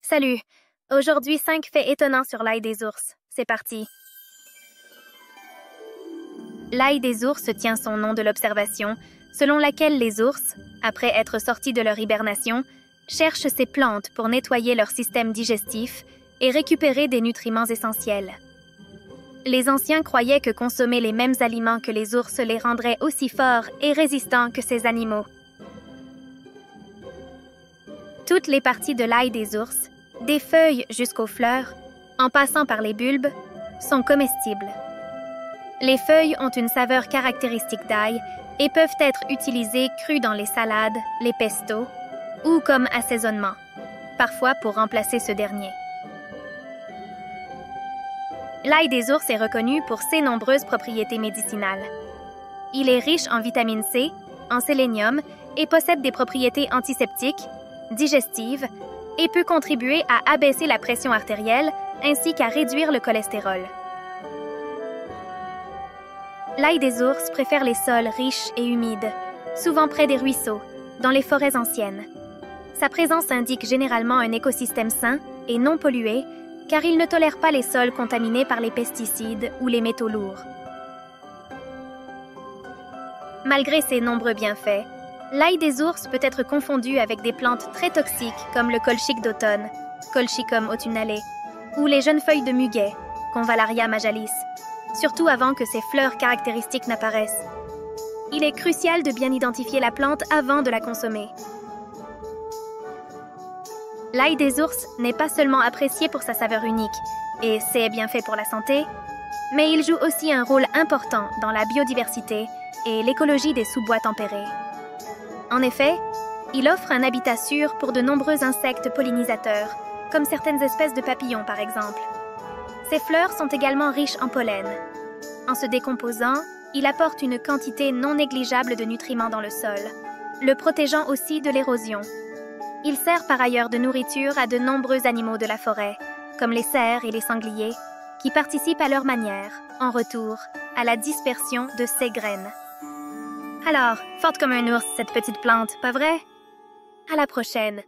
Salut! Aujourd'hui, 5 faits étonnants sur l'ail des ours. C'est parti! L'ail des ours tient son nom de l'observation, selon laquelle les ours, après être sortis de leur hibernation, cherchent ces plantes pour nettoyer leur système digestif et récupérer des nutriments essentiels. Les anciens croyaient que consommer les mêmes aliments que les ours les rendrait aussi forts et résistants que ces animaux. Toutes les parties de l'ail des ours, des feuilles jusqu'aux fleurs, en passant par les bulbes, sont comestibles. Les feuilles ont une saveur caractéristique d'ail et peuvent être utilisées crues dans les salades, les pestos ou comme assaisonnement, parfois pour remplacer ce dernier. L'ail des ours est reconnu pour ses nombreuses propriétés médicinales. Il est riche en vitamine C, en sélénium et possède des propriétés antiseptiques, digestives et peut contribuer à abaisser la pression artérielle ainsi qu'à réduire le cholestérol. L'ail des ours préfère les sols riches et humides, souvent près des ruisseaux, dans les forêts anciennes. Sa présence indique généralement un écosystème sain et non pollué, car il ne tolère pas les sols contaminés par les pesticides ou les métaux lourds. Malgré ses nombreux bienfaits, l'ail des ours peut être confondu avec des plantes très toxiques comme le colchique d'automne, Colchicum autumnale, ou les jeunes feuilles de muguet, Convallaria majalis, surtout avant que ses fleurs caractéristiques n'apparaissent. Il est crucial de bien identifier la plante avant de la consommer. L'ail des ours n'est pas seulement apprécié pour sa saveur unique, et ses bienfaits pour la santé, mais il joue aussi un rôle important dans la biodiversité et l'écologie des sous-bois tempérés. En effet, il offre un habitat sûr pour de nombreux insectes pollinisateurs, comme certaines espèces de papillons par exemple. Ses fleurs sont également riches en pollen. En se décomposant, il apporte une quantité non négligeable de nutriments dans le sol, le protégeant aussi de l'érosion. Il sert par ailleurs de nourriture à de nombreux animaux de la forêt, comme les cerfs et les sangliers, qui participent à leur manière, en retour, à la dispersion de ses graines. Alors, forte comme un ours, cette petite plante, pas vrai? À la prochaine!